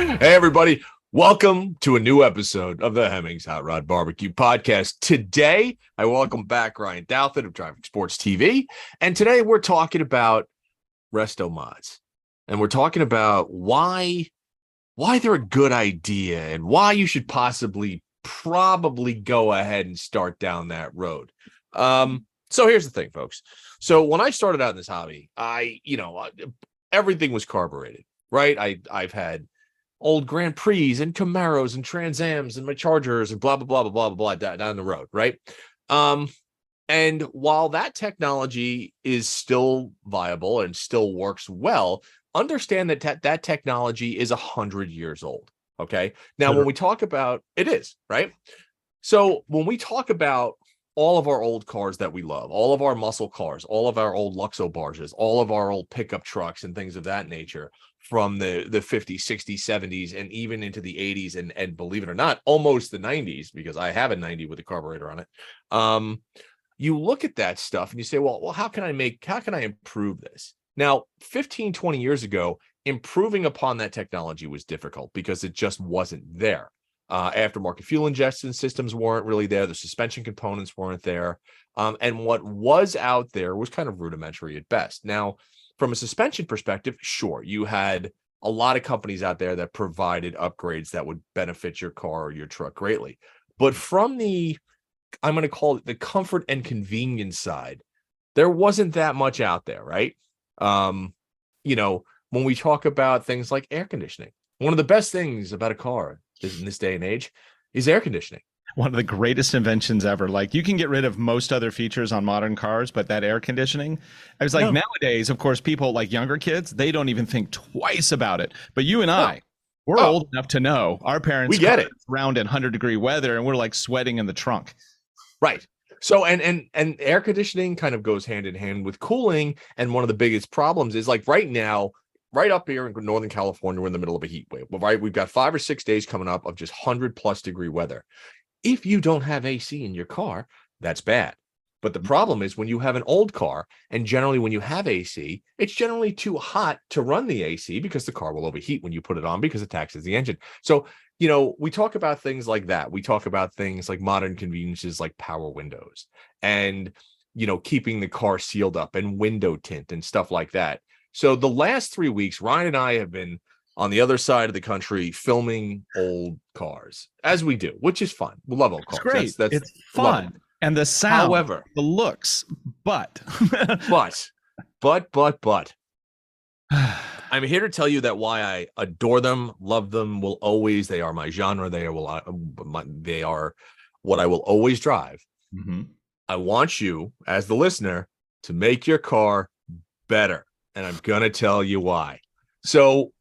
Hey, everybody. Welcome to a new episode of the Hemmings Hot Rod Barbecue Podcast. Today, I welcome back Ryan Douthit of Driving Sports TV. And today we're talking about Restomods. And we're talking about why they're a good idea and why you should probably go ahead and start down that road. So here's the thing, folks. So when I started out in this hobby, everything was carbureted, right? I've had old Grand Prix and Camaros and Trans Ams and my Chargers and blah, blah, blah, blah, blah, blah, down the road, right? And while that technology is still viable and still works well, understand that that technology is 100 years old, okay? Now, when we talk about, it is, right? So when we talk about all of our old cars that we love, all of our muscle cars, all of our old Luxo barges, all of our old pickup trucks and things of that nature from the 50s, 60s, 70s, and even into the 80s, and believe it or not, almost the 90s, because I have a 90 with a carburetor on it. You look at that stuff and you say, well, how can I improve this? Now, 15, 20 years ago, improving upon that technology was difficult because it just wasn't there. Aftermarket fuel injection systems weren't really there. The suspension components weren't there. And what was out there was kind of rudimentary at best. Now, from a suspension perspective, sure, you had a lot of companies out there that provided upgrades that would benefit your car or your truck greatly. But from I'm going to call it the comfort and convenience side, there wasn't that much out there, right? When we talk about things like air conditioning, one of the best things about a car in this day and age is air conditioning. One of the greatest inventions ever. Like, you can get rid of most other features on modern cars, but that air conditioning, I was like, nowadays, of course, people like younger kids, they don't even think twice about it. But you and I, we're old enough to know our parents we get it around in 100-degree weather, and we're like sweating in the trunk. Right. So, and air conditioning kind of goes hand in hand with cooling. And one of the biggest problems is, like, right now, right up here in Northern California, we're in the middle of a heat wave, right? We've got 5 or 6 days coming up of just 100+ degree weather. If you don't have AC in your car, that's bad. But the problem is when you have an old car, and generally when you have AC, it's generally too hot to run the AC because the car will overheat when you put it on because it taxes the engine. So, we talk about things like that. We talk about things like modern conveniences like power windows and, keeping the car sealed up and window tint and stuff like that. So the last 3 weeks, Ryan and I have been on the other side of the country filming old cars, as we do, which is fun. We love old cars. It's great. It's fun. And the sound, however, the looks, but I'm here to tell you that why I adore them, love them, they are my genre. They are what I will always drive. Mm-hmm. I want you, as the listener, to make your car better. And I'm going to tell you why. So,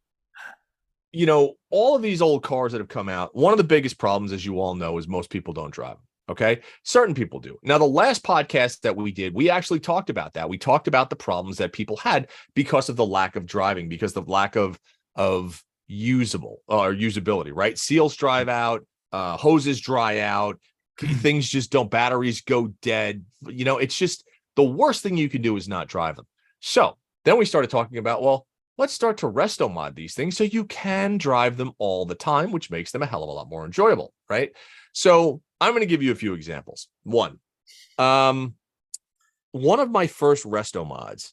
all of these old cars that have come out, one of the biggest problems, as you all know, is most people don't drive them. Okay. Certain people do. Now, the last podcast that we did, we actually talked about that. We talked about the problems that people had because of the lack of driving, because of the lack of usability, right? Seals drive out, hoses dry out, things just don't, batteries go dead. It's just the worst thing you can do is not drive them. So then we started talking about, well, let's start to Restomod these things so you can drive them all the time, which makes them a hell of a lot more enjoyable, right? So I'm going to give you a few examples. One of my first Restomods,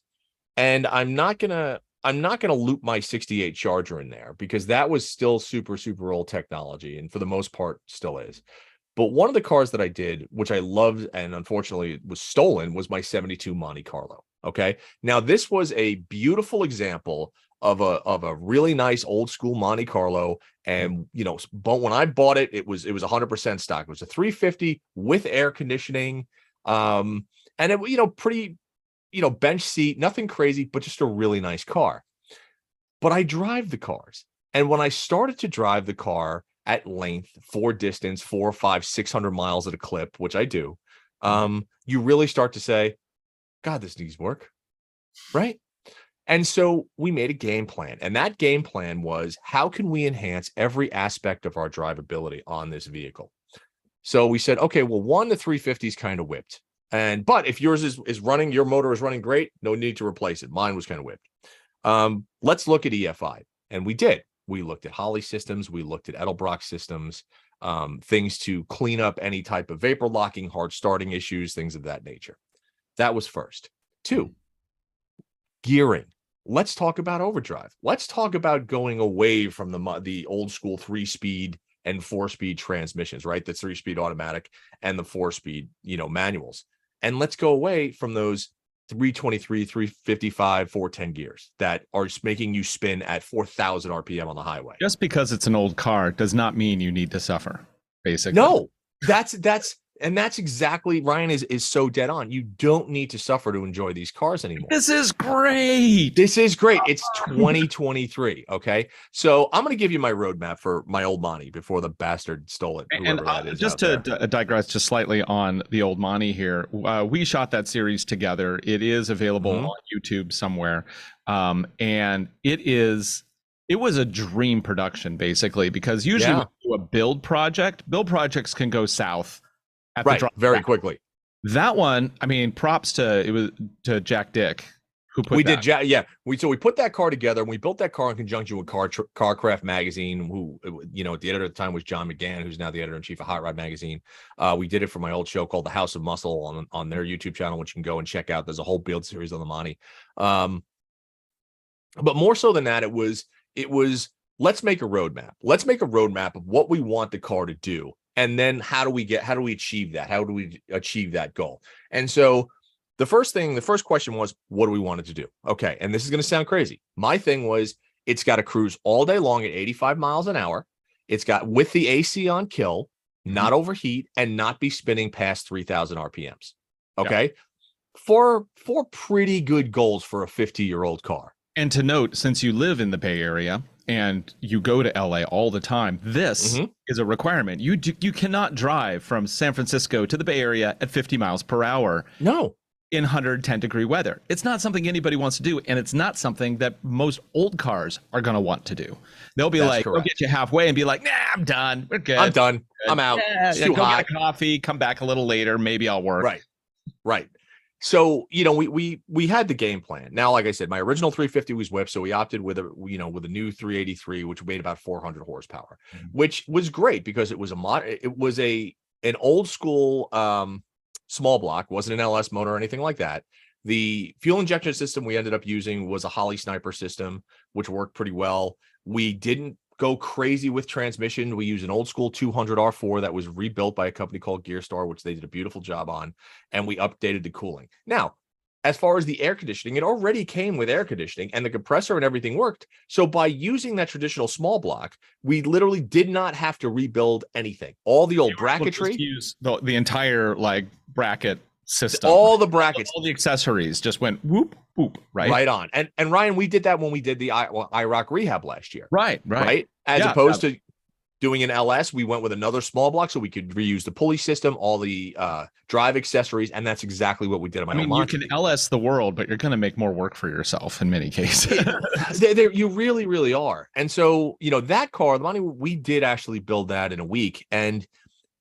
and I'm not gonna loop my 68 Charger in there because that was still super, super old technology, and for the most part still is. But one of the cars that I did, which I loved and unfortunately was stolen, was my 72 Monte Carlo. Okay. Now, this was a beautiful example of a really nice old school Monte Carlo. And, but when I bought it, it was 100% stock. It was a 350 with air conditioning. And it, pretty, bench seat, nothing crazy, but just a really nice car. But I drive the cars. And when I started to drive the car at length, for distance, 400, 500, 600 miles at a clip, which I do, you really start to say, God, this needs work, right? And so we made a game plan, and that game plan was, how can we enhance every aspect of our drivability on this vehicle? So we said, okay, well, the 350 is kind of whipped. But if yours is running, your motor is running great, no need to replace it. Mine was kind of whipped. Let's look at EFI. And we did. We looked at Holley systems. We looked at Edelbrock systems, things to clean up any type of vapor locking, hard starting issues, things of that nature. That was first. Two, gearing. Let's talk about overdrive. Let's talk about going away from the old school 3-speed and 4-speed transmissions, right? The 3-speed automatic and the 4-speed, manuals. And let's go away from those 323, 355, 410 gears that are making you spin at 4,000 RPM on the highway. Just because it's an old car does not mean you need to suffer, basically. No, that's exactly, Ryan is so dead on. You don't need to suffer to enjoy these cars anymore. This is great. It's 2023. Okay. So I'm going to give you my roadmap for my old Monty before the bastard stole it. And just to digress just slightly on the old Monty here, we shot that series together. It is available on YouTube somewhere. And it was a dream production, basically, because usually when you do a build projects can go south. Very quickly. That one, I mean, props to Jack Dick, who put we put that car together, and we built that car in conjunction with Carcraft Magazine, who, the editor at the time was John McGann, who's now the editor-in-chief of Hot Rod Magazine. We did it for my old show called The House of Muscle on their YouTube channel, which you can go and check out. There's a whole build series on the Monty. But more so than that, it was let's make a roadmap. Let's make a roadmap of what we want the car to do. And then how do we achieve that? How do we achieve that goal? And so the first question was, what do we want it to do? Okay. And this is going to sound crazy. My thing was, it's got to cruise all day long at 85 miles an hour. It's got with the AC on kill, not overheat, and not be spinning past 3,000 RPMs. Okay. Yeah. For pretty good goals for a 50-year-old car. And to note, since you live in the Bay Area and you go to LA all the time, this is a requirement. You cannot drive from San Francisco to the Bay Area at 50 miles per hour. No. In 110-degree weather. It's not something anybody wants to do, and it's not something that most old cars are going to want to do. They'll be they'll get you halfway and be like, nah, I'm done. We're good. I'm done. I'm out. It's too go hot. Get a coffee, come back a little later. Maybe I'll work. Right. So, we had the game plan. Now, like I said, my original 350 was whipped, so we opted with a new 383, which made about 400 horsepower, which was great because it was an old school small block, wasn't an LS motor or anything like that. The fuel injection system we ended up using was a Holley Sniper system, which worked pretty well. We didn't go crazy with transmission. We used an old school 200 R4 that was rebuilt by a company called Gearstar, which they did a beautiful job on, and we updated the cooling. Now, as far as the air conditioning, it already came with air conditioning, and the compressor and everything worked. So by using that traditional small block, we literally did not have to rebuild anything. All the old bracketry, use the entire bracket system, all the brackets, all the accessories just went whoop whoop right on. And Ryan, we did that when we did the IROC rehab last year. Right. As opposed to doing an LS, we went with another small block so we could reuse the pulley system, all the drive accessories, and that's exactly what we did. You can LS the world, but you're going to make more work for yourself in many cases. You really, really are. And so, that car, the Monty, we did actually build that in a week.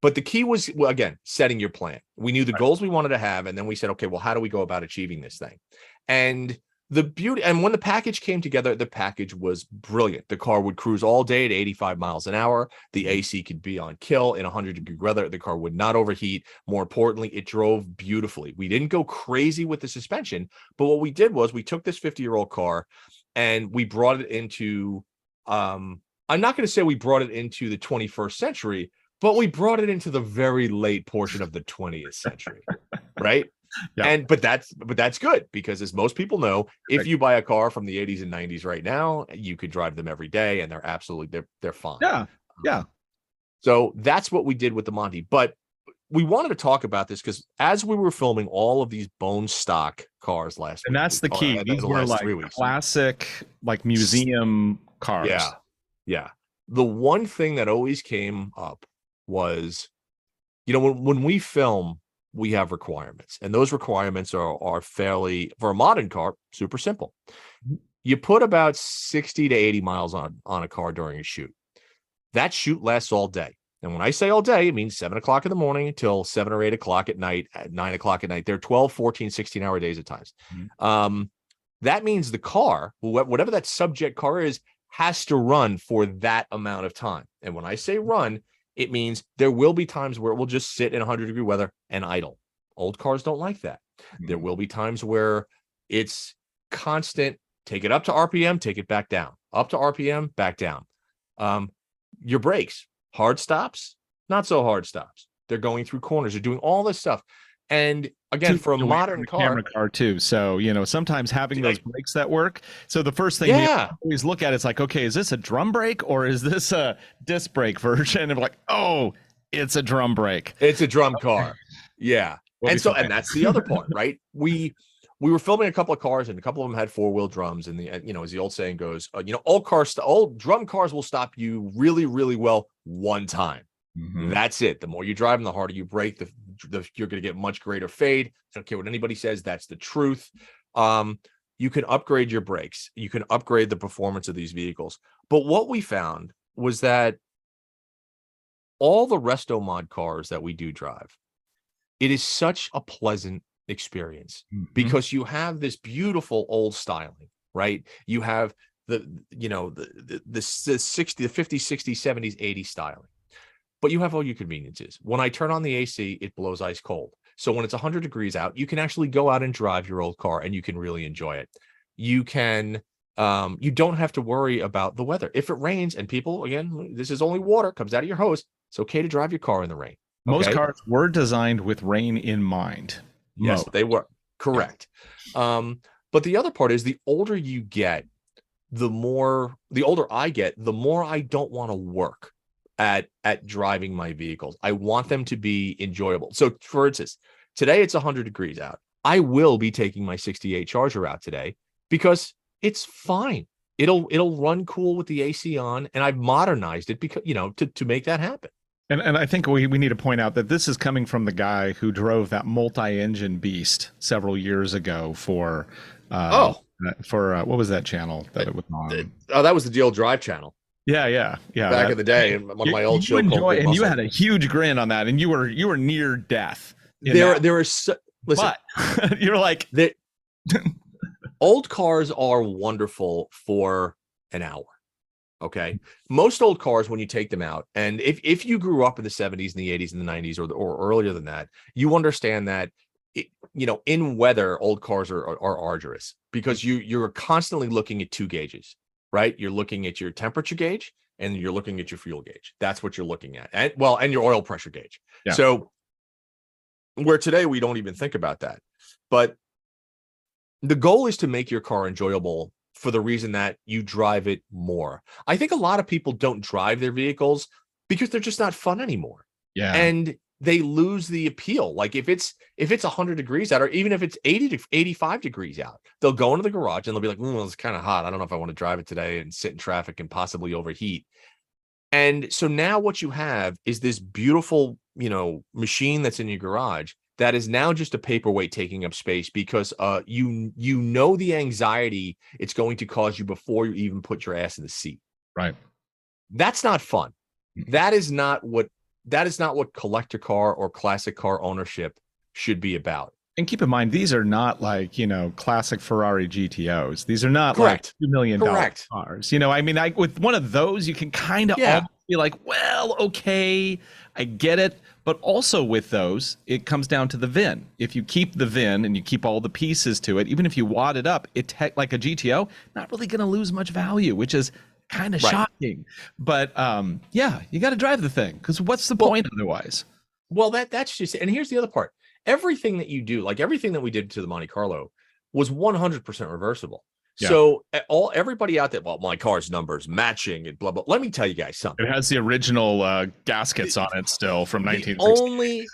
But the key was, again, setting your plan. We knew the goals we wanted to have, and then we said, okay, well, how do we go about achieving this thing? And the beauty, and when the package came together, the package was brilliant. The car would cruise all day at 85 miles an hour. The AC could be on kill in 100-degree weather. The car would not overheat. More importantly, it drove beautifully. We didn't go crazy with the suspension, but what we did was we took this 50-year-old car and we brought it into, I'm not going to say we brought it into the 21st century, but we brought it into the very late portion of the 20th century, right? Yeah. But that's good because, as most people know, if you buy a car from the 80s and 90s right now, you could drive them every day and they're absolutely they're fine. Yeah. So that's what we did with the Monty. But we wanted to talk about this because as we were filming all of these bone stock cars last week, and that's the key. These were classic, museum cars. Yeah. The one thing that always came up was, when we film, we have requirements, and those requirements are fairly, for a modern car, super simple. You put about 60 to 80 miles on a car during a shoot. That shoot lasts all day. And when I say all day, it means 7 o'clock in the morning until 7 or 8 o'clock at night, at 9 o'clock at night. They're 12, 14, 16-hour days at times. That means the car, whatever that subject car is, has to run for that amount of time. And when I say run, it means there will be times where it will just sit in 100-degree weather and idle. Old cars don't like that. There will be times where it's constant. Take it up to RPM, take it back down. Up to RPM, back down. Your brakes, hard stops, not so hard stops. They're going through corners. They're doing all this stuff. And again, for a modern camera car too. So, sometimes having those brakes that work. So the first thing we always look at is like, okay, is this a drum brake or is this a disc brake version? And like, oh, it's a drum brake. It's a drum car. Yeah. And that's the other part, right? We were filming a couple of cars and a couple of them had 4-wheel drums. And as the old saying goes, old drum cars will stop you really, really well one time. Mm-hmm. That's it. The more you drive them, the harder you brake, you're going to get much greater fade. I don't care what anybody says. That's the truth. You can upgrade your brakes. You can upgrade the performance of these vehicles. But what we found was that all the Restomod cars that we do drive, it is such a pleasant experience because you have this beautiful old styling, right? You have the 60s, the 50s, 60s, 70s, 80s styling. But you have all your conveniences. When I turn on the AC, it blows ice cold. So when it's 100 degrees out, you can actually go out and drive your old car and you can really enjoy it. You can, you don't have to worry about the weather. If it rains, and people, again, this is only water, comes out of your hose, it's okay to drive your car in the rain. Okay? Most cars were designed with rain in mind. Yes, they were. Correct. But the other part is the older you get, the older I get, the more I don't want to work at driving my vehicles. I want them to be enjoyable. So for instance, today it's 100 degrees out. I will be taking my 68 Charger out today because it's fine. It'll run cool with the AC on, and I've modernized it because to make that happen. And I think we need to point out that this is coming from the guy who drove that multi-engine beast several years ago for what was that channel that it was on? Oh, that was the Deal Drive channel. Yeah. Back in the day, in one of my old shows. And you had a huge grin on that, and you were near death. Listen, but you're like, old cars are wonderful for an hour. Okay, most old cars, when you take them out, and if you grew up in the 70s and the 80s and the 90s or earlier than that, you understand that in weather, old cars are arduous because you're constantly looking at two gauges. Right? You're looking at your temperature gauge and you're looking at your fuel gauge. That's what you're looking at. And your oil pressure gauge. Yeah. So where today we don't even think about that. But the goal is to make your car enjoyable for the reason that you drive it more. I think a lot of people don't drive their vehicles because they're just not fun anymore. Yeah. And they lose the appeal. Like if it's 100 degrees out, or even if it's 80 to 85 degrees out, they'll go into the garage and they'll be like, it's kind of hot. I don't know if I want to drive it today and sit in traffic and possibly overheat. And so now what you have is this beautiful, machine that's in your garage that is now just a paperweight taking up space because the anxiety it's going to cause you before you even put your ass in the seat. Right. That's not fun. That is not what collector car or classic car ownership should be about. And keep in mind, these are not like, classic Ferrari GTOs. These are not Correct. like $2 million cars. With one of those, you can kind of be like, well, okay, I get it. But also with those, it comes down to the VIN. If you keep the VIN and you keep all the pieces to it, even if you wad it up, like a GTO, not really going to lose much value, which is kind of shocking. But you got to drive the thing because what's the point otherwise? Well, that's just, and here's the other part. Everything that you do, like everything that we did to the Monte Carlo, was 100% reversible. Yeah. So everybody out there, well, my car's numbers matching and blah blah. Let me tell you guys something. It has the original gaskets on it still from 1960.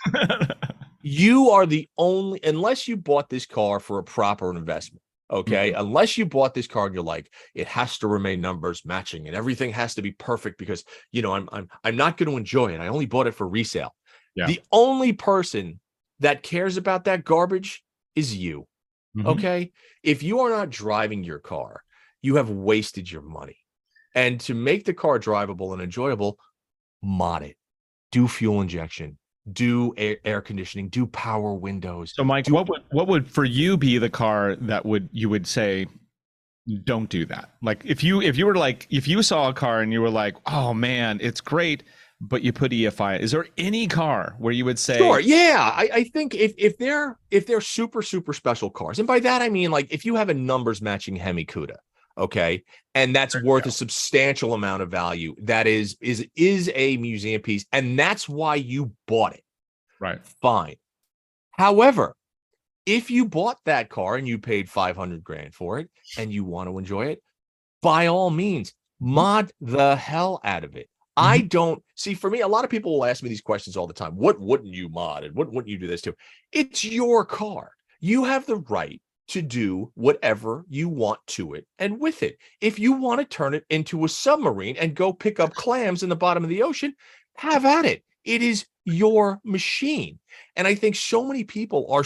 You are the only, unless you bought this car for a proper investment. Okay, unless you bought this car and you're like, it has to remain numbers matching and everything has to be perfect because I'm not going to enjoy it. I only bought it for resale. Yeah. The only person that cares about that garbage is you. Okay, if you are not driving your car, you have wasted your money. And to make the car drivable and enjoyable, mod it, do fuel injection, do air conditioning, do power windows. So Mike, what would for you be the car that you would say don't do that. Like if you saw a car and you were like, oh man, it's great, but you put EFI, is there any car where you would say, Sure, yeah. I think if they're super super special cars, and by that I mean like if you have a numbers matching Hemi Cuda, okay, and that's worth a substantial amount of value, that is a museum piece, and that's why you bought it. right? Fine. However, if you bought that car and you paid 500 grand for it and you want to enjoy it, by all means, mod the hell out of it. I don't see, for me, a lot of people will ask me these questions all the time. What wouldn't you mod and what wouldn't you do this to? It's your car. You have the right to do whatever you want to it and with it. If you want to turn it into a submarine and go pick up clams in the bottom of the ocean, have at it. It is your machine. And I think so many people are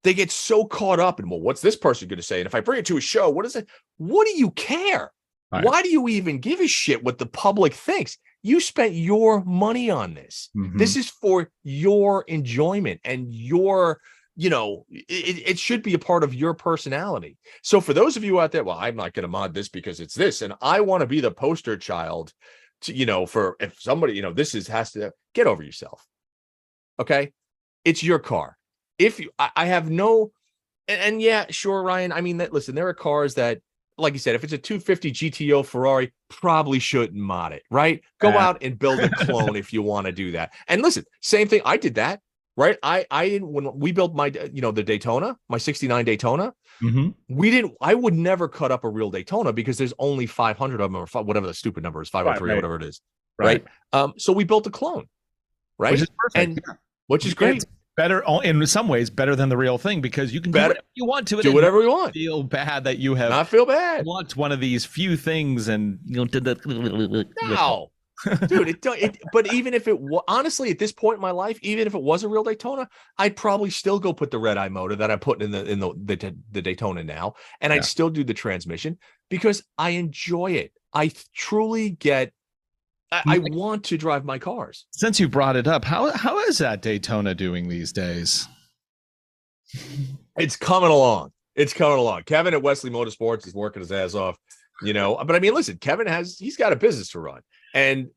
they get so caught up in, well, what's this person going to say? And if I bring it to a show, what is it? What do you care? Right. Why do you even give a shit what the public thinks? You spent your money on this. This is for your enjoyment and your, it should be a part of your personality. So for those of you out there, well, I'm not going to mod this because it's this. And I want to be the poster child to, for if somebody, has to get over yourself. Okay. It's your car. If you, I have no, and yeah, sure, Ryan. I mean, listen, there are cars that, like you said, if it's a 250 GTO Ferrari, probably shouldn't mod it, right? Go out and build a clone if you want to do that. And listen, same thing. I did that, right? When we built my, the Daytona, my 69 Daytona, I would never cut up a real Daytona because there's only 500 of them or whatever the stupid number is, 503 or whatever it is, right? So we built a clone, right? Which is perfect. Which is great. Better in some ways, better than the real thing because you can do whatever you want to it. Do whatever you want. Feel bad that you have. Not feel bad. Want one of these few things and no, dude. But even if it was honestly at this point in my life, even if it was a real Daytona, I'd probably still go put the red eye motor that I put in the Daytona now, and I'd still do the transmission because I enjoy it. I truly get. I want to drive my cars. Since you brought it up, how is that Daytona doing these days? It's coming along. Kevin at Wesley Motorsports is working his ass off, but I mean, listen, he's got a business to run. And,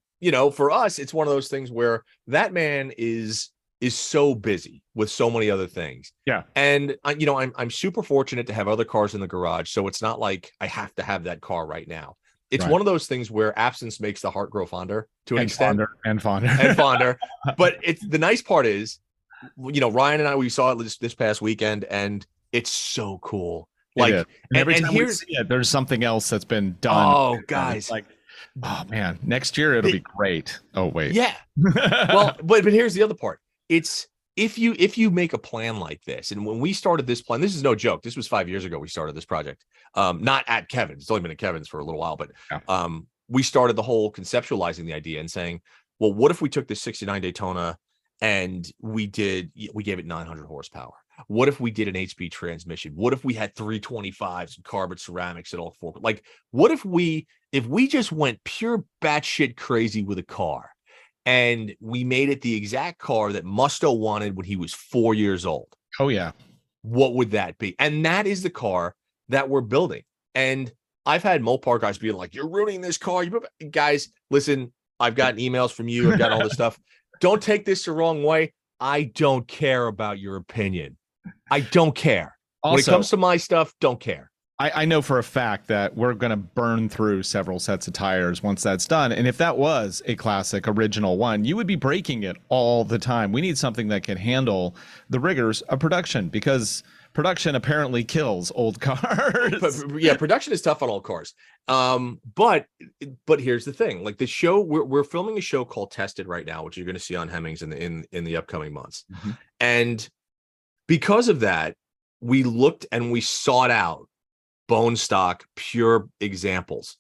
for us, it's one of those things where that man is so busy with so many other things. Yeah. And, I'm super fortunate to have other cars in the garage. So it's not like I have to have that car right now. It's one of those things where absence makes the heart grow fonder to an extent. Fonder. But the nice part is, Ryan and I, we saw it this past weekend, and it's so cool. Like, and every time we see it, there's something else that's been done. Oh, guys. Like, oh man, next year it'll be great. Oh wait. Yeah. Well, but here's the other part. It's if you make a plan like this, and when we started this plan, this is no joke. This was 5 years ago. We started this project. Not at Kevin's. It's only been at Kevin's for a little while, but we started the whole conceptualizing the idea and saying, well, what if we took this 69 Daytona and we gave it 900 horsepower? What if we did an 8-speed transmission? What if we had 325s and carbon ceramics and all four? Like, what if we just went pure batshit crazy with a car and we made it the exact car that Musto wanted when he was 4 years old? Oh yeah. What would that be? And that is the car that we're building. And I've had Mopar guys being like, you're ruining this car. Guys, listen, I've gotten emails from you. I've got all this stuff. Don't take this the wrong way. I don't care about your opinion. I don't care. Also, when it comes to my stuff, don't care. I know for a fact that we're going to burn through several sets of tires once that's done. And if that was a classic original one, you would be breaking it all the time. We need something that can handle the rigors of production because production apparently kills old cars. But production is tough on old cars. But here's the thing: like the show, we're filming a show called Tested right now, which you're going to see on Hemmings in the upcoming months. And because of that, we looked and we sought out bone stock, pure examples.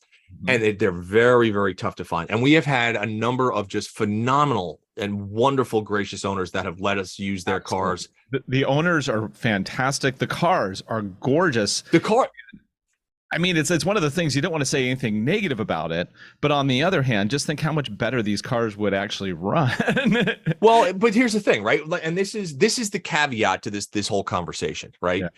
And they're very, very tough to find. And we have had a number of just phenomenal and wonderful, gracious owners that have let us use their cars. The owners are fantastic. The cars are gorgeous. I mean, it's one of the things you don't want to say anything negative about it, but on the other hand, just think how much better these cars would actually run. Well, but here's the thing, right? And this is the caveat to this whole conversation, right? Yeah.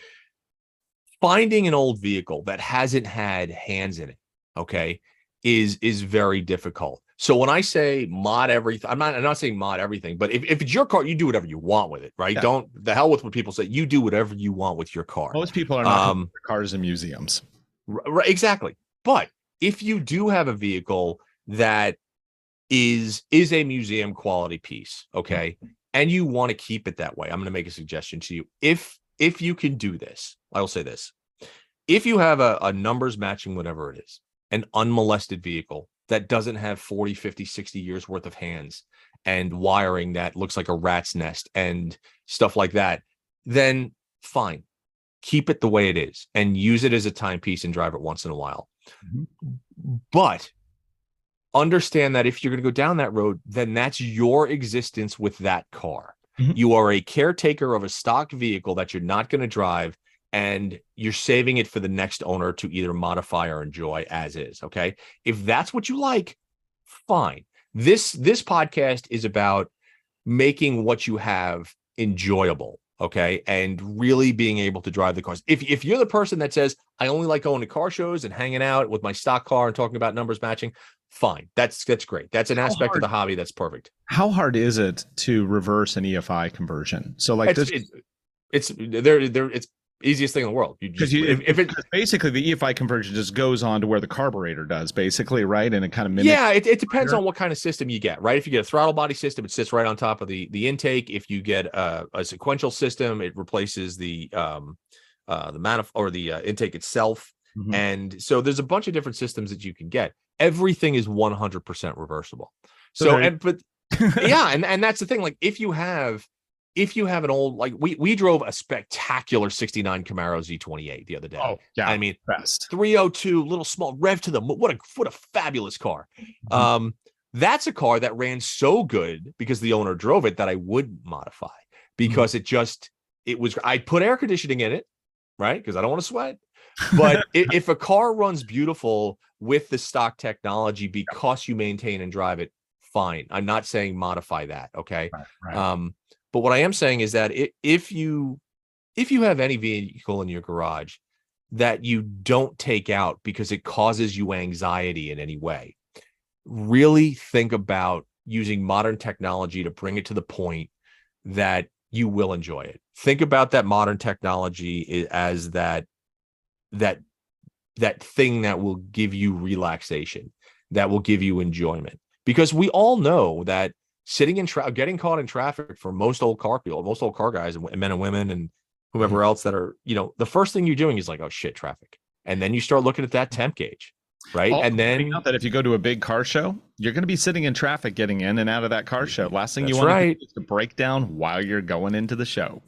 finding an old vehicle that hasn't had hands in it, okay, is very difficult. So when I say mod everything, I'm not saying mod everything, but if it's your car, you do whatever you want with it, right? Yeah. Don't the hell with what people say. You do whatever you want with your car. Most people are not going to put cars in museums. Right, exactly. But if you do have a vehicle that is a museum quality piece, okay, and you want to keep it that way, I'm going to make a suggestion to you. If you can do this, I will say this. If you have a numbers matching whatever it is, an unmolested vehicle that doesn't have 40, 50, 60 years worth of hands and wiring that looks like a rat's nest and stuff like that, then fine. Keep it the way it is and use it as a timepiece and drive it once in a while. But understand that if you're going to go down that road, then that's your existence with that car. You are a caretaker of a stock vehicle that you're not going to drive, and you're saving it for the next owner to either modify or enjoy as is. Okay. If that's what you like, fine. This podcast is about making what you have enjoyable. Okay. And really being able to drive the cars. If you're the person that says, I only like going to car shows and hanging out with my stock car and talking about numbers matching, fine. That's great. That's an aspect of the hobby that's perfect. How hard is it to reverse an EFI conversion? So like it's easiest thing in the world. Basically the EFI conversion just goes on to where the carburetor does, basically, right? And it kind of mimics. Yeah, it depends on what kind of system you get, right? If you get a throttle body system, it sits right on top of the intake. If you get a sequential system, it replaces the manifold or the intake itself. And so there's a bunch of different systems that you can get. Everything is 100% reversible. But that's the thing. Like if you have an old, like we drove a spectacular 69 Camaro Z28 the other day. Oh yeah. I mean, best 302, little small rev to the, what a fabulous car. That's a car that ran so good because the owner drove it that I would modify because I put air conditioning in it, right? Because I don't want to sweat. But if a car runs beautiful with the stock technology because you maintain and drive it, fine. I'm not saying modify that. Okay. Right. But what I am saying is that if you have any vehicle in your garage that you don't take out because it causes you anxiety in any way, really think about using modern technology to bring it to the point that you will enjoy it. Think about that modern technology as that thing that will give you relaxation, that will give you enjoyment. Because we all know that sitting in getting caught in traffic for most old car guys and men and women and whomever else that are, the first thing you're doing is like, oh shit, traffic. And then you start looking at that temp gauge, right? And then that if you go to a big car show, you're going to be sitting in traffic getting in and out of that car show. Last thing you want to do is to break down while you're going into the show.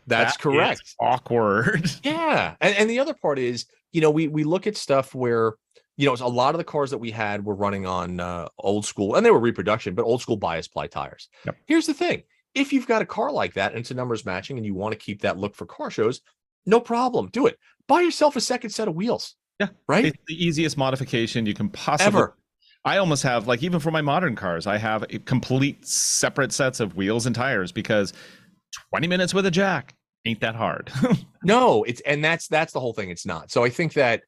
That's correct. Awkward. Yeah. And the other part is, we look at stuff where, a lot of the cars that we had were running on old school, and they were reproduction, but old school bias ply tires. Yep. Here's the thing. If you've got a car like that and it's a numbers matching and you want to keep that look for car shows, no problem. Do it. Buy yourself a second set of wheels. Yeah. Right. It's the easiest modification you can possibly ever. I almost have, like, even for my modern cars, I have a complete separate sets of wheels and tires because 20 minutes with a jack ain't that hard. No, that's the whole thing. It's not. So I think that,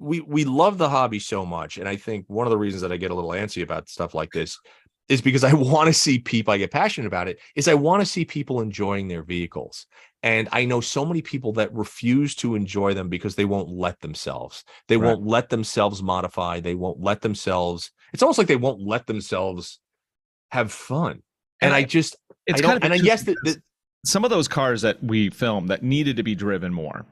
we love the hobby so much. And I think one of the reasons that I get a little antsy about stuff like this is because I want to see people, I get passionate about it, is I want to see people enjoying their vehicles. And I know so many people that refuse to enjoy them because they won't let themselves. They won't let themselves modify. They won't let themselves. It's almost like they won't let themselves have fun. And yes, some of those cars that we filmed that needed to be driven more.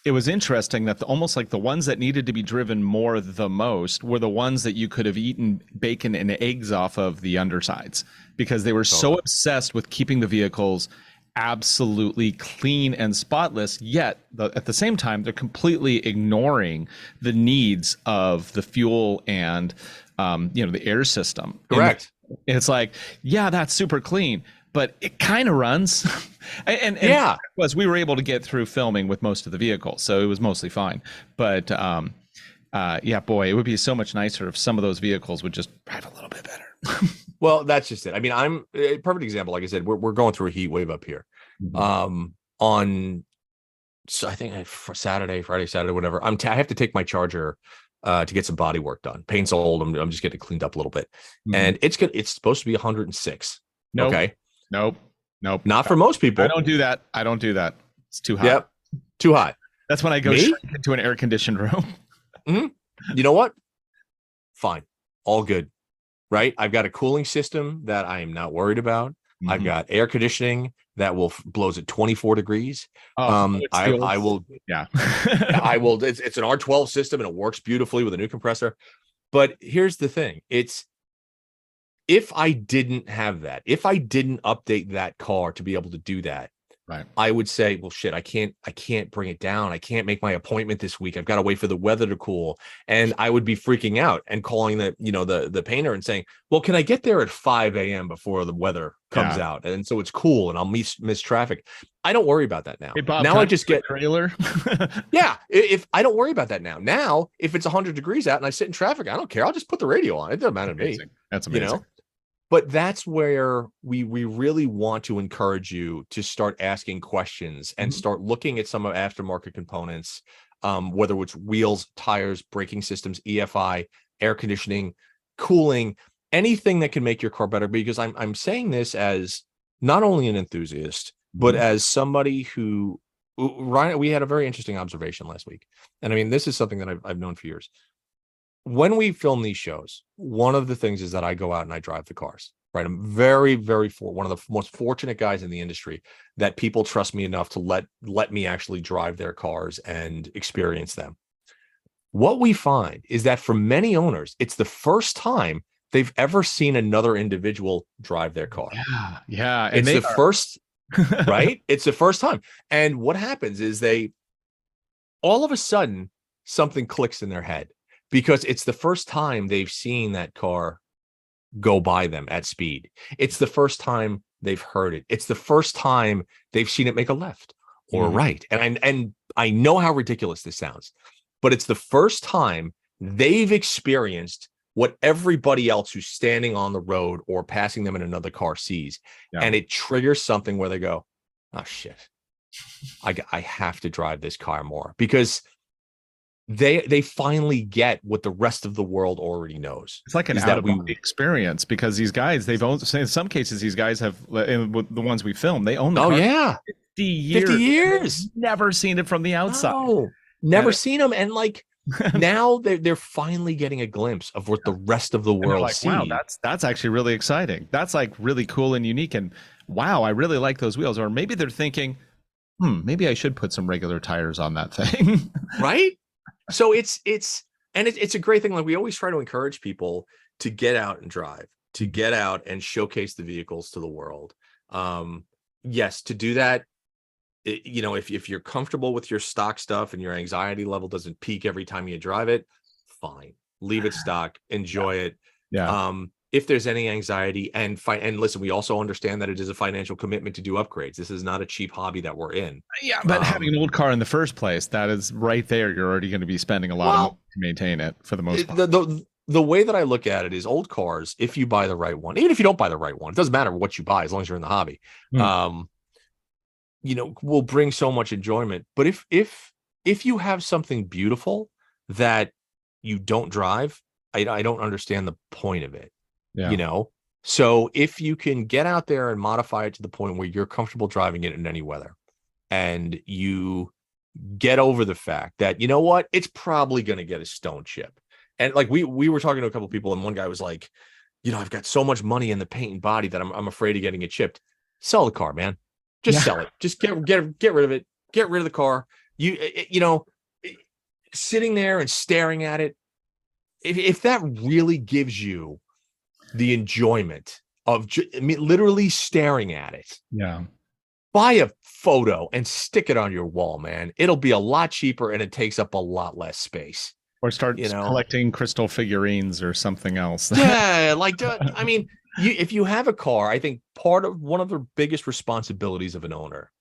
It was interesting that almost like the ones that needed to be driven more the most were the ones that you could have eaten bacon and eggs off of the undersides because they were so obsessed with keeping the vehicles absolutely clean and spotless, yet at the same time they're completely ignoring the needs of the fuel and the air system. Correct. And it's like, yeah, that's super clean, but it kind of runs. and we were able to get through filming with most of the vehicles, so it was mostly fine. But boy, it would be so much nicer if some of those vehicles would just drive a little bit better. Well, that's just it. I mean, I'm a perfect example. Like I said, we're going through a heat wave up here. on, so I think for Friday, Saturday, whatever. I have to take my Charger to get some body work done. Paint's old. I'm just getting it cleaned up a little bit, and it's good. It's supposed to be 106. Nope. Okay. Nope. Not for most people. I don't do that. It's too hot. Yep. Too hot. That's when I go straight into an air conditioned room. You know what? Fine. All good. Right. I've got a cooling system that I am not worried about. I've got air conditioning that blows at 24 degrees. I will. Yeah. I will. It's an R12 system and it works beautifully with a new compressor. But here's the thing. If I didn't have that, if I didn't update that car to be able to do that, right, I would say, well, shit, I can't bring it down. I can't make my appointment this week. I've got to wait for the weather to cool. And I would be freaking out and calling the painter and saying, well, can I get there at 5 a.m. before the weather comes out? And so it's cool and I'll miss traffic. I don't worry about that now. Hey, Bob, now I just get trailer. Yeah. If I don't worry about that now, if it's 100 degrees out and I sit in traffic, I don't care. I'll just put the radio on. It doesn't matter to me. That's amazing. But that's where we really want to encourage you to start asking questions and start looking at some of aftermarket components, whether it's wheels, tires, braking systems, EFI, air conditioning, cooling, anything that can make your car better. Because I'm saying this as not only an enthusiast, but as somebody who, Ryan, we had a very interesting observation last week. And I mean, this is something that I've known for years. When we film these shows, one of the things is that I go out and I drive the cars, right? I'm very, very one of the most fortunate guys in the industry that people trust me enough to let me actually drive their cars and experience them. What we find is that for many owners, it's the first time they've ever seen another individual drive their car. Yeah. And it's the first, right? It's the first time. And what happens is all of a sudden, something clicks in their head. Because it's the first time they've seen that car go by them at speed. It's the first time they've heard it. It's the first time they've seen it make a left or a right. And I know how ridiculous this sounds, but it's the first time they've experienced what everybody else who's standing on the road or passing them in another car sees. Yeah. And it triggers something where they go, oh shit, I have to drive this car more, because they finally get what the rest of the world already knows. It's like an out-of-body experience, because these guys, they've owned, in some cases, these guys have, the ones we filmed, they own the car 50 years. 50 years. Never seen it from the outside. No, never seen them. And like now they're finally getting a glimpse of what the rest of the world sees. Wow, that's actually really exciting. That's like really cool and unique. And wow, I really like those wheels. Or maybe they're thinking, maybe I should put some regular tires on that thing. Right? So it's a great thing. Like, we always try to encourage people to get out and drive, to get out and showcase the vehicles to the world. Yes, to do that, if you're comfortable with your stock stuff and your anxiety level doesn't peak every time you drive it, fine, leave it stock, enjoy it. Yeah. If there's any anxiety and listen, we also understand that it is a financial commitment to do upgrades. This is not a cheap hobby that we're in. Yeah, but having an old car in the first place, that is right there. You're already going to be spending a lot of money to maintain it for the most part. The way that I look at it is, old cars, if you buy the right one, even if you don't buy the right one, it doesn't matter what you buy as long as you're in the hobby, will bring so much enjoyment. But if you have something beautiful that you don't drive, I don't understand the point of it. Yeah. So if you can get out there and modify it to the point where you're comfortable driving it in any weather, and you get over the fact that, you know what, it's probably going to get a stone chip. And like we were talking to a couple of people, and one guy was like, I've got so much money in the paint and body that I'm afraid of getting it chipped. Sell the car, man. Just sell it. Just get rid of it. Get rid of the car. Sitting there and staring at it, if that really gives you the enjoyment of literally staring at it, buy a photo and stick it on your wall, man. It'll be a lot cheaper and it takes up a lot less space. Or start collecting crystal figurines or something else. Yeah, if you have a car, I think one of the biggest responsibilities of an owner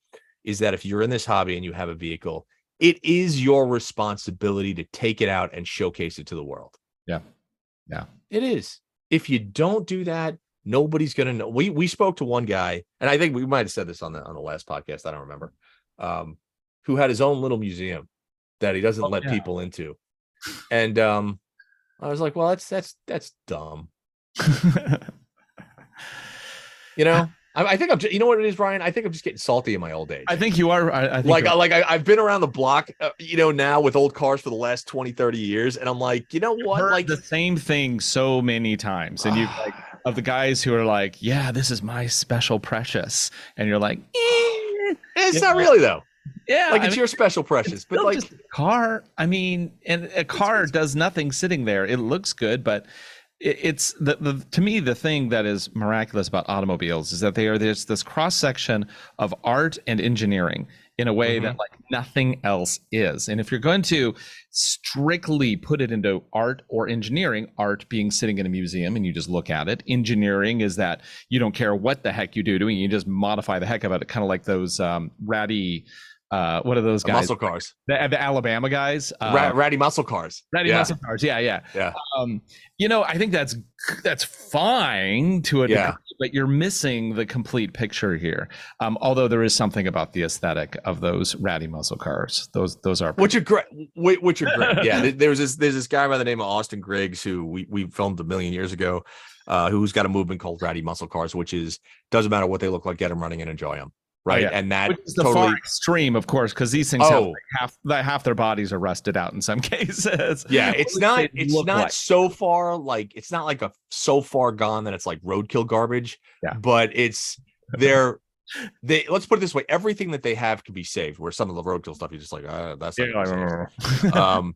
is that if you're in this hobby and you have a vehicle, it is your responsibility to take it out and showcase it to the world. Yeah. It is. If you don't do that, nobody's going to know. We spoke to one guy, and I think we might have said this on the last podcast. I don't remember. who had his own little museum that he doesn't let people into. And I was like, well, that's dumb. You know, I think I'm just, you know what it is, Ryan? I think I'm just getting salty in my old age. I think you are. I think I've been around the block, now with old cars for the last 20, 30 years. And I'm like, you know what? Heard like the same thing so many times. And you like of the guys who are like, yeah, this is my special precious. And you're like, it's not really though. Yeah. Like it's your special precious, but like just a car. I mean, and a car does nothing sitting there. It looks good, but it's the to me, the thing that is miraculous about automobiles is that there's this cross section of art and engineering in a way that like nothing else is. And if you're going to strictly put it into art or engineering, art being sitting in a museum and you just look at it, engineering is that you don't care what the heck you do to it, you just modify the heck of it, kind of like those ratty what are those guys? Muscle cars. The Alabama guys. Ratty muscle cars. Muscle cars. Yeah. I think that's fine to a degree, but you're missing the complete picture here. Although there is something about the aesthetic of those ratty muscle cars. Those are which are great. Yeah. There's this guy by the name of Austin Griggs who we filmed a million years ago, who's got a movement called ratty muscle cars, which is doesn't matter what they look like, get them running and enjoy them. Right. And that which is the far extreme, of course, because these things have like half their bodies are rusted out in some cases. Yeah, it's not so far like it's not like so far gone that it's like roadkill garbage. Yeah, but it's they let's put it this way, everything that they have can be saved, where some of the roadkill stuff you're just like, that's not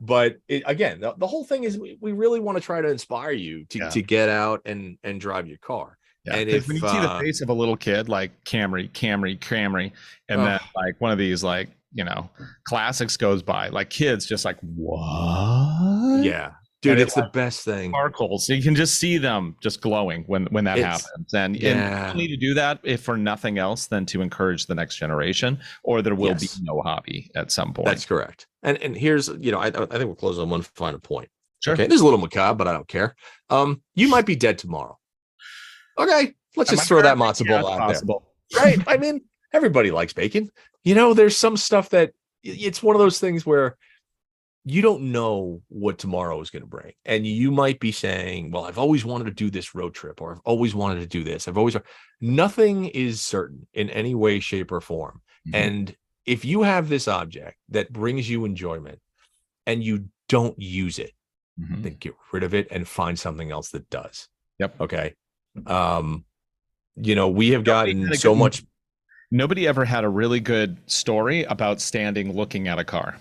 but again, the whole thing is we really want to try to inspire you to get out and drive your car. Yeah, and if when you see the face of a little kid like Camry, and then like one of these like classics goes by, like kids just like what? Yeah, dude, it's the best thing. Sparkles, so you can just see them just glowing when that happens, and you need to do that if for nothing else than to encourage the next generation, or there will be no hobby at some point. That's correct. And here's I think we'll close on one final point. Sure. Okay, this is a little macabre, but I don't care. You might be dead tomorrow. Okay, let's just throw that matzo ball out there. Right? I mean, everybody likes bacon. There's some stuff that it's one of those things where you don't know what tomorrow is going to bring. And you might be saying, well, I've always wanted to do this road trip, or I've always wanted to do this. Nothing is certain in any way, shape, or form. And if you have this object that brings you enjoyment and you don't use it, then get rid of it and find something else that does. Yep. Okay. We have gotten so much. Nobody ever had a really good story about standing looking at a car.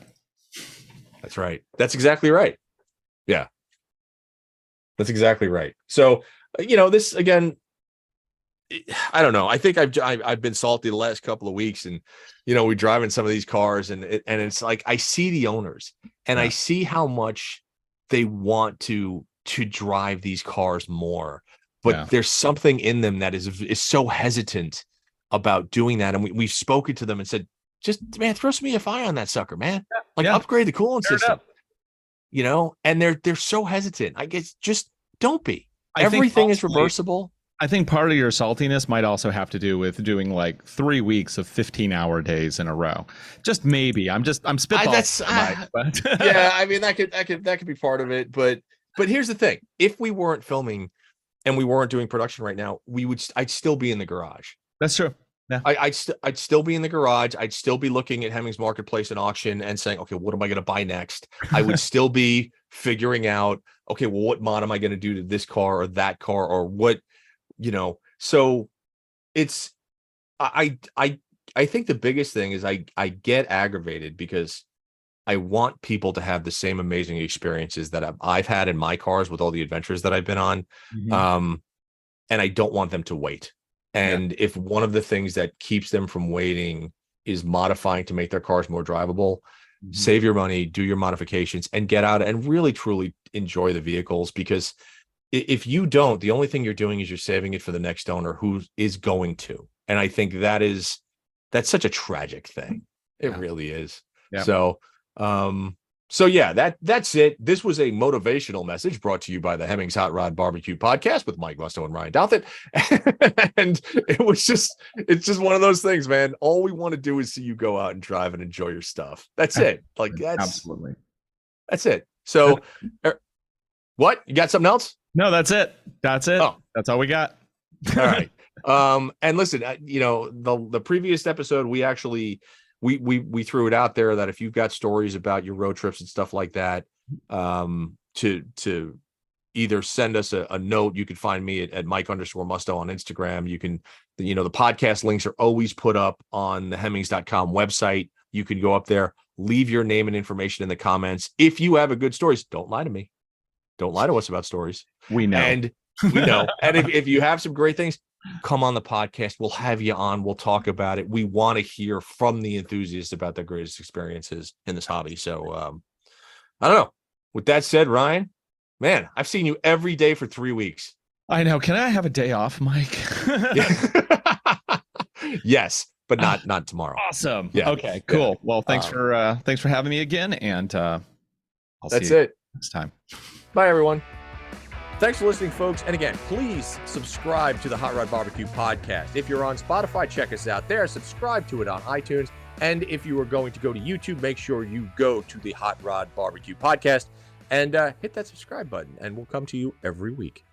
That's right. That's exactly right. Yeah. That's exactly right. So, this again, I don't know. I think I've been salty the last couple of weeks, and we drive in some of these cars, and it's like I see the owners and I see how much they want to drive these cars more. But there's something in them that is so hesitant about doing that. And we've spoken to them and said, just, man, throw some EFI on that sucker, man. Upgrade the coolant system, and they're so hesitant. I guess just don't be. Everything is reversible. I think part of your saltiness might also have to do with doing like 3 weeks of 15-hour days in a row. Just maybe. I'm spitballing. Yeah, I mean, that could be part of it. But here's the thing. If we weren't filming and we weren't doing production right now, I'd still be in the garage. That's true. Yeah. I'd still be in the garage. I'd still be looking at Hemmings Marketplace and auction and saying, okay, what am I going to buy next? I would still be figuring out, okay, well, what mod am I going to do to this car or that car, or what, so it's, I think the biggest thing is I get aggravated because I want people to have the same amazing experiences that I've had in my cars with all the adventures that I've been on. And I don't want them to wait. And if one of the things that keeps them from waiting is modifying to make their cars more drivable, save your money, do your modifications, and get out and really, truly enjoy the vehicles. Because if you don't, the only thing you're doing is you're saving it for the next owner who is going to. And I think that's such a tragic thing. It really is. Yeah. So, So yeah, that's it. This was a motivational message brought to you by the Hemmings Hot Rod Barbecue Podcast with Mike Musto and Ryan Douthit. And it's just one of those things, man. All we want to do is see you go out and drive and enjoy your stuff. That's it. Like Absolutely. That's it. So what? You got something else? No, that's it. That's it. Oh. That's all we got. All right. And listen, the previous episode, we actually we threw it out there that if you've got stories about your road trips and stuff like that, to either send us a note. You can find me at Mike_Musto on Instagram. You can, the podcast links are always put up on the Hemmings.com website. You can go up there, leave your name and information in the comments. If you have a good stories, don't lie to me. Don't lie to us about stories. We know. And we know. And if you have some great things, come on the podcast. We'll have you on. We'll talk about it. We want to hear from the enthusiasts about their greatest experiences in this hobby. So I don't know. With that said, Ryan, man, I've seen you every day for 3 weeks. I know. Can I have a day off, Mike? Yes, but not tomorrow. Awesome. Yeah. Okay, cool. Yeah. Well, thanks for having me again. And I'll that's see you it. next time. Bye, everyone. Thanks for listening, folks. And again, please subscribe to the Hot Rod Barbecue Podcast. If you're on Spotify, check us out there. Subscribe to it on iTunes. And if you are going to go to YouTube, make sure you go to the Hot Rod Barbecue Podcast and hit that subscribe button. And we'll come to you every week.